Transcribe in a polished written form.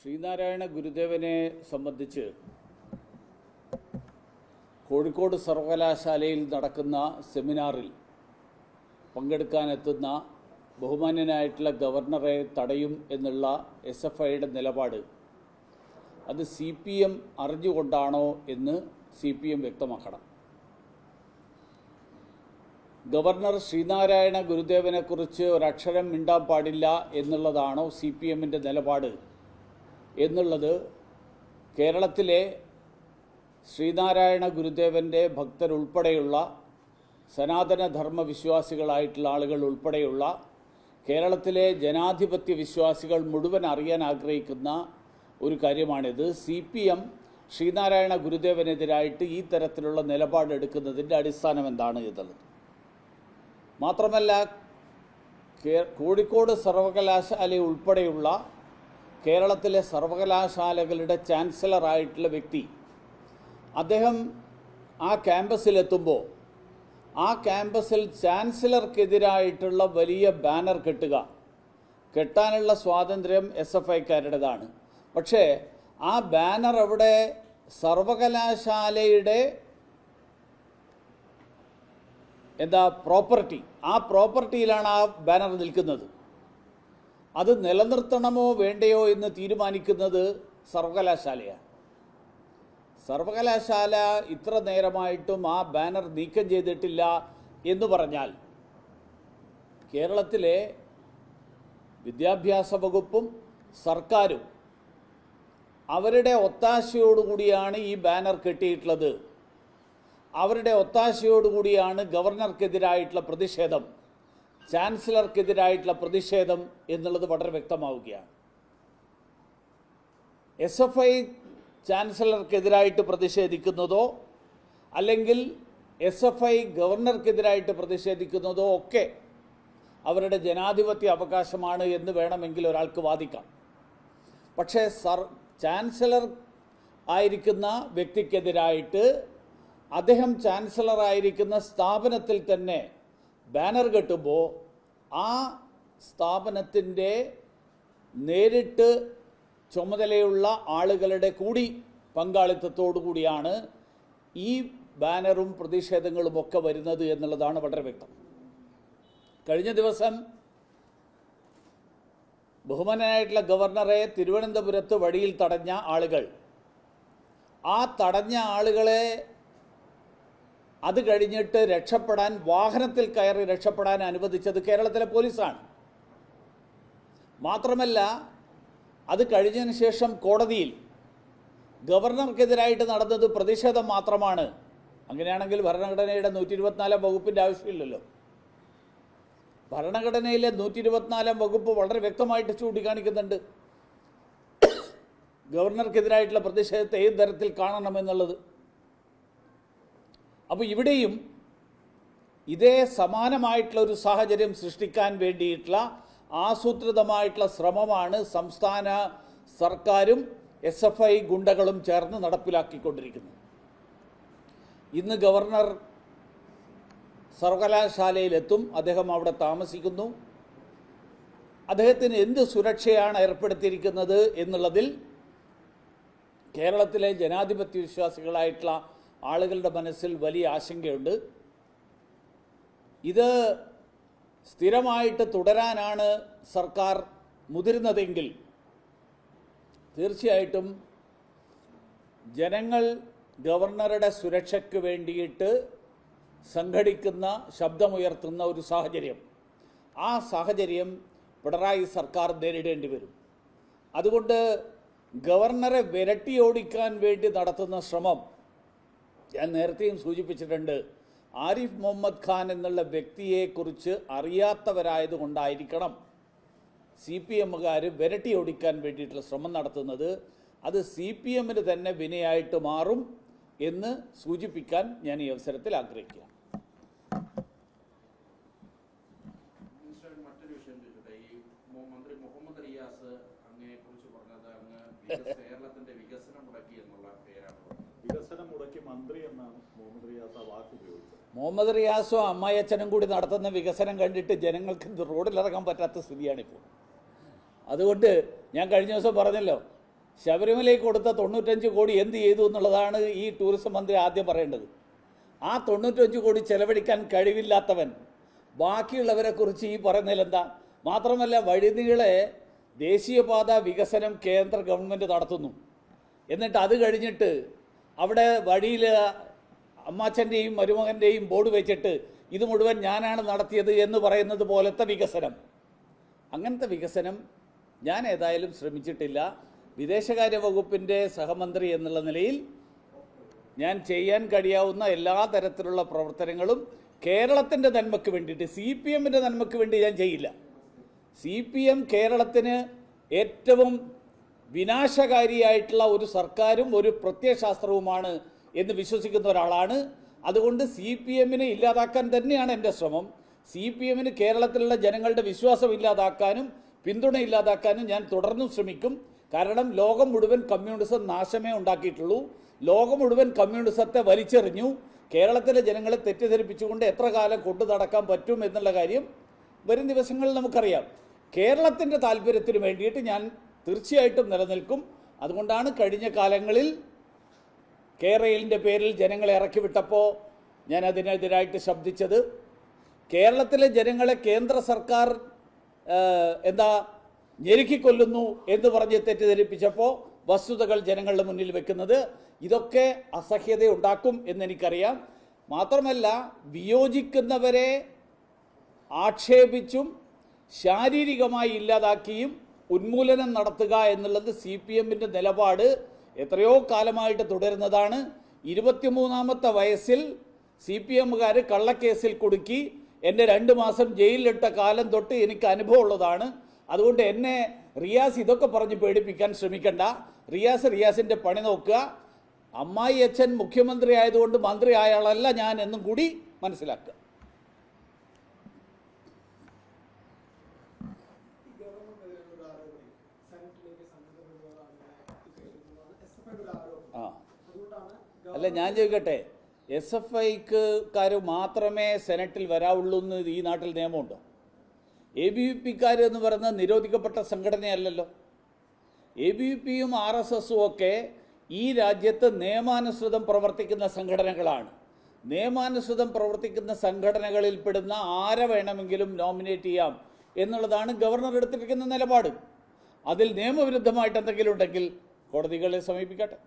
ശ്രീനാരായണ ഗുരുദേവനെ സംബന്ധിച്ച് കോഴിക്കോട് സർവകലാശാലയിൽ നടക്കുന്ന സെമിനാറിൽ പങ്കെടുക്കാനെത്തുന്ന ബഹുമാന്യനായിട്ടുള്ള ഗവർണറെ തടയും എന്നുള്ള SFIയുടെ നിലപാട് അത് CPM അറിഞ്ഞുകൊണ്ടാണോ എന്ന് CPM വ്യക്തമാക്കണം. ഗവർണർ ശ്രീനാരായണ ഗുരുദേവനെക്കുറിച്ച് ഒരക്ഷരം മിണ്ടാൻ പാടില്ല എന്നുള്ളതാണോ CPMൻ്റെ നിലപാട് എന്നുള്ളത് കേരളത്തിലെ ശ്രീനാരായണ ഗുരുദേവൻ്റെ ഭക്തരുൾപ്പെടെയുള്ള സനാതനധർമ്മ വിശ്വാസികളായിട്ടുള്ള ആളുകൾ ഉൾപ്പെടെയുള്ള കേരളത്തിലെ ജനാധിപത്യ വിശ്വാസികൾ മുഴുവൻ അറിയാൻ ആഗ്രഹിക്കുന്ന ഒരു കാര്യമാണിത്. CPM ശ്രീനാരായണ ഗുരുദേവനെതിരായിട്ട് ഈ തരത്തിലുള്ള നിലപാടെടുക്കുന്നതിൻ്റെ അടിസ്ഥാനം എന്താണ് എന്നുള്ളത്. മാത്രമല്ല, കോഴിക്കോട് സർവകലാശാല ഉൾപ്പെടെയുള്ള കേരളത്തിലെ സർവകലാശാലകളുടെ ചാൻസലറായിട്ടുള്ള വ്യക്തി അദ്ദേഹം ആ ക്യാമ്പസിലെത്തുമ്പോൾ ആ ക്യാമ്പസിൽ ചാൻസലർക്കെതിരായിട്ടുള്ള വലിയ ബാനർ കെട്ടാനുള്ള സ്വാതന്ത്ര്യം SFIക്കാരുടേതാണ്. പക്ഷേ ആ ബാനർ അവിടെ സർവകലാശാലയുടെ പ്രോപ്പർട്ടി, ആ പ്രോപ്പർട്ടിയിലാണ് ആ ബാനർ നിൽക്കുന്നത്. അത് നിലനിർത്തണമോ വേണ്ടയോ എന്ന് തീരുമാനിക്കുന്നത് സർവകലാശാലയാണ്. സർവകലാശാല ഇത്ര നേരമായിട്ടും ആ ബാനർ നീക്കം ചെയ്തിട്ടില്ല എന്ന് പറഞ്ഞാൽ കേരളത്തിലെ വിദ്യാഭ്യാസ വകുപ്പും സർക്കാരും അവരുടെ ഒത്താശയോടുകൂടിയാണ് ഈ ബാനർ കെട്ടിയിട്ടുള്ളത്. അവരുടെ ഒത്താശയോടുകൂടിയാണ് ഗവർണർക്കെതിരായിട്ടുള്ള പ്രതിഷേധം, ചാൻസലർക്കെതിരായിട്ടുള്ള പ്രതിഷേധം എന്നുള്ളത് വളരെ വ്യക്തമാവുകയാണ്. SFI ചാൻസലർക്കെതിരായിട്ട് പ്രതിഷേധിക്കുന്നതോ അല്ലെങ്കിൽ SFI ഗവർണർക്കെതിരായിട്ട് പ്രതിഷേധിക്കുന്നതോ ഒക്കെ അവരുടെ ജനാധിപത്യ അവകാശമാണ് എന്ന് വേണമെങ്കിൽ ഒരാൾക്ക് വാദിക്കാം. പക്ഷേ ചാൻസലർ ആയിരിക്കുന്ന വ്യക്തിക്കെതിരായിട്ട് അദ്ദേഹം ചാൻസലറായിരിക്കുന്ന സ്ഥാപനത്തിൽ തന്നെ ബാനർ കെട്ടുമ്പോൾ ആ സ്ഥാപനത്തിൻ്റെ നേരിട്ട് ചുമതലയുള്ള ആളുകളുടെ കൂടി പങ്കാളിത്തത്തോടു കൂടിയാണ് ഈ ബാനറും പ്രതിഷേധങ്ങളുമൊക്കെ വരുന്നത് എന്നുള്ളതാണ് വളരെ വ്യക്തം. കഴിഞ്ഞ ദിവസം ബഹുമാനനായിട്ടുള്ള ഗവർണറെ തിരുവനന്തപുരത്ത് വഴിയിൽ തടഞ്ഞ ആളുകൾ, ആ തടഞ്ഞ ആളുകളെ അത് കഴിഞ്ഞിട്ട് രക്ഷപ്പെടാൻ, വാഹനത്തിൽ കയറി രക്ഷപ്പെടാൻ അനുവദിച്ചത് കേരളത്തിലെ പോലീസാണ്. മാത്രമല്ല, അത് കഴിഞ്ഞതിന് ശേഷം കോടതിയിൽ ഗവർണർക്കെതിരായിട്ട് നടന്നത് പ്രതിഷേധം മാത്രമാണ്. അങ്ങനെയാണെങ്കിൽ ഭരണഘടനയുടെ 124 വകുപ്പിൻ്റെ ആവശ്യമില്ലല്ലോ. ഭരണഘടനയിലെ 124 വകുപ്പ് വളരെ വ്യക്തമായിട്ട് ചൂണ്ടിക്കാണിക്കുന്നുണ്ട് ഗവർണർക്കെതിരായിട്ടുള്ള പ്രതിഷേധത്തെ ഏത് തരത്തിൽ കാണണമെന്നുള്ളത്. അപ്പോൾ ഇവിടെയും ഇതേ സമാനമായിട്ടുള്ള ഒരു സാഹചര്യം സൃഷ്ടിക്കാൻ വേണ്ടിയിട്ടുള്ള ആസൂത്രിതമായിട്ടുള്ള ശ്രമമാണ് സംസ്ഥാന സർക്കാരും SFI ഗുണ്ടകളും ചേർന്ന് നടപ്പിലാക്കിക്കൊണ്ടിരിക്കുന്നത്. ഇന്ന് ഗവർണർ സർവകലാശാലയിലെത്തും, അദ്ദേഹം അവിടെ താമസിക്കുന്നു. അദ്ദേഹത്തിന് എന്ത് സുരക്ഷയാണ് ഏർപ്പെടുത്തിയിരിക്കുന്നത് എന്നുള്ളതിൽ കേരളത്തിലെ ജനാധിപത്യ വിശ്വാസികളായിട്ടുള്ള ആളുകളുടെ മനസ്സിൽ വലിയ ആശങ്കയുണ്ട്. ഇത് സ്ഥിരമായിട്ട് തുടരാനാണ് സർക്കാർ മുതിരുന്നതെങ്കിൽ തീർച്ചയായിട്ടും ജനങ്ങൾ ഗവർണറുടെ സുരക്ഷയ്ക്ക് വേണ്ടിയിട്ട് സംഘടിക്കുന്ന, ശബ്ദമുയർത്തുന്ന ഒരു സാഹചര്യം, ആ സാഹചര്യം പിണറായി സർക്കാർ നേരിടേണ്ടി വരും. അതുകൊണ്ട് ഗവർണറെ വിരട്ടിയോടിക്കാൻ വേണ്ടി നടത്തുന്ന ശ്രമം, ഞാൻ നേരത്തെയും സൂചിപ്പിച്ചിട്ടുണ്ട്, ആരിഫ് മുഹമ്മദ് ഖാൻ എന്നുള്ള വ്യക്തിയെക്കുറിച്ച് അറിയാത്തവരായതുകൊണ്ടായിരിക്കണം CPMകാർ വിരട്ടിയോടിക്കാൻ വേണ്ടിയിട്ടുള്ള ശ്രമം നടത്തുന്നത്. അത് CPMന് തന്നെ വിനയായിട്ട് മാറും എന്ന് സൂചിപ്പിക്കാൻ ഞാൻ ഈ അവസരത്തിൽ ആഗ്രഹിക്കുക. മറ്റൊരു വിഷയം ചോദിച്ചോട്ടെ, ഈ മന്ത്രി മുഹമ്മദ് റിയാസ് അങ്ങനെക്കുറിച്ച് പറഞ്ഞത് അങ്ങ് കേരളത്തിന്റെ വികസനം മുടക്കി എന്നുള്ള പേരാണ്. വികസനം മുടക്കി മന്ത്രി എന്നാണ് മുഹമ്മദ് റിയാസ് ആ വാക്ക് ഉപയോഗിച്ചത്. മുഹമ്മദ് റിയാസും അമ്മായിയച്ഛനും കൂടി നടത്തുന്ന വികസനം കണ്ടിട്ട് ജനങ്ങൾക്ക് റോഡിലിറങ്ങാൻ പറ്റാത്ത സ്ഥിതിയാണിപ്പോൾ. അതുകൊണ്ട് ഞാൻ കഴിഞ്ഞ ദിവസം പറഞ്ഞല്ലോ, ശബരിമലയ്ക്ക് കൊടുത്ത 95 കോടി എന്ത് ചെയ്തു എന്നുള്ളതാണ് ഈ ടൂറിസം മന്ത്രി ആദ്യം പറയേണ്ടത്. ആ 95 കോടി ചെലവഴിക്കാൻ കഴിവില്ലാത്തവൻ ബാക്കിയുള്ളവരെക്കുറിച്ച് ഈ പറയുന്നതിലെന്താ? മാത്രമല്ല, വഴിനീളെ ദേശീയപാത വികസനം കേന്ദ്ര ഗവൺമെൻറ് നടത്തുന്നു. എന്നിട്ട് അത് കഴിഞ്ഞിട്ട് അവിടെ വഴിയിൽ അമ്മാച്ചൻ്റെയും മരുമകൻ്റെയും ബോർഡ് വെച്ചിട്ട് ഇത് മുഴുവൻ ഞാനാണ് നടത്തിയത് എന്ന് പറയുന്നത് പോലത്തെ വികസനം, അങ്ങനത്തെ വികസനം ഞാൻ ഏതായാലും ശ്രമിച്ചിട്ടില്ല. വിദേശകാര്യ വകുപ്പിൻ്റെ സഹമന്ത്രി എന്നുള്ള നിലയിൽ ഞാൻ ചെയ്യാൻ കഴിയാവുന്ന എല്ലാ തരത്തിലുള്ള പ്രവർത്തനങ്ങളും കേരളത്തിൻ്റെ നന്മയ്ക്ക് വേണ്ടിയിട്ട്, CPMൻ്റെ നന്മയ്ക്ക് വേണ്ടി ഞാൻ ചെയ്യില്ല. CPM കേരളത്തിന് ഏറ്റവും വിനാശകാരിയായിട്ടുള്ള ഒരു സർക്കാരും ഒരു പ്രത്യയശാസ്ത്രവുമാണ് എന്ന് വിശ്വസിക്കുന്ന ഒരാളാണ്. അതുകൊണ്ട് CPMനെ ഇല്ലാതാക്കാൻ തന്നെയാണ് എൻ്റെ ശ്രമം. CPMന് കേരളത്തിലുള്ള ജനങ്ങളുടെ വിശ്വാസം ഇല്ലാതാക്കാനും പിന്തുണ ഇല്ലാതാക്കാനും ഞാൻ തുടർന്നും ശ്രമിക്കും. കാരണം ലോകം മുഴുവൻ കമ്മ്യൂണിസം നാശമേ ഉണ്ടാക്കിയിട്ടുള്ളൂ. ലോകം മുഴുവൻ കമ്മ്യൂണിസത്തെ വലിച്ചെറിഞ്ഞു. കേരളത്തിലെ ജനങ്ങളെ തെറ്റിദ്ധരിപ്പിച്ചുകൊണ്ട് എത്ര കാലം കൊണ്ടു നടക്കാൻ പറ്റും എന്നുള്ള കാര്യം വരും ദിവസങ്ങളിൽ നമുക്കറിയാം. കേരളത്തിൻ്റെ താല്പര്യത്തിന് വേണ്ടിയിട്ട് ഞാൻ തീർച്ചയായിട്ടും നിലനിൽക്കും. അതുകൊണ്ടാണ് കഴിഞ്ഞ കാലങ്ങളിൽ കേരളിൻ്റെ പേരിൽ ജനങ്ങളെ ഇറക്കി വിട്ടപ്പോൾ ഞാൻ അതിനെതിരായിട്ട് ശബ്ദിച്ചത്. കേരളത്തിലെ ജനങ്ങളെ കേന്ദ്ര സർക്കാർ ഞെരുക്കിക്കൊല്ലുന്നു എന്ന് പറഞ്ഞ് തെറ്റിദ്ധരിപ്പിച്ചപ്പോൾ വസ്തുതകൾ ജനങ്ങളുടെ മുന്നിൽ വെക്കുന്നത് ഇതൊക്കെ അസഹ്യത ഉണ്ടാക്കും എന്നെനിക്കറിയാം. മാത്രമല്ല, വിയോജിക്കുന്നവരെ ആക്ഷേപിച്ചും ശാരീരികമായി ഇല്ലാതാക്കിയും ഉന്മൂലനം നടത്തുക എന്നുള്ളത് CPMൻ്റെ നിലപാട് എത്രയോ കാലമായിട്ട് തുടരുന്നതാണ്. 23ാമത്തെ വയസ്സിൽ CPMകാർ കള്ളക്കേസിൽ കുടുക്കി എന്നെ 2 മാസം ജയിലിലിട്ട കാലം തൊട്ട് എനിക്ക് അനുഭവമുള്ളതാണ്. അതുകൊണ്ട് എന്നെ റിയാസ് ഇതൊക്കെ പറഞ്ഞ് പേടിപ്പിക്കാൻ ശ്രമിക്കണ്ട. റിയാസിൻ്റെ പണി നോക്കുക. അമ്മായി അച്ഛൻ മുഖ്യമന്ത്രി ആയതുകൊണ്ട് മന്ത്രി ആയാളല്ല ഞാൻ എന്നും കൂടി മനസ്സിലാക്കുക. അല്ല, ഞാൻ ചോദിക്കട്ടെ, SFIക്കാർ മാത്രമേ സെനറ്റിൽ വരാവുള്ളൂ എന്ന് ഈ നാട്ടിൽ നിയമമുണ്ടോ? ABVPക്കാർ എന്ന് പറയുന്നത് നിരോധിക്കപ്പെട്ട സംഘടനയല്ലല്ലോ. ABVPയും RSSും ഒക്കെ ഈ രാജ്യത്ത് നിയമാനുസൃതം പ്രവർത്തിക്കുന്ന സംഘടനകളാണ്. നിയമാനുസൃതം പ്രവർത്തിക്കുന്ന സംഘടനകളിൽ പെടുന്ന ആരെ വേണമെങ്കിലും നോമിനേറ്റ് ചെയ്യാം എന്നുള്ളതാണ് ഗവർണർ എടുത്തിരിക്കുന്ന നിലപാട്. അതിൽ നിയമവിരുദ്ധമായിട്ട് എന്തെങ്കിലും ഉണ്ടെങ്കിൽ കോടതികളെ സമീപിക്കട്ടെ.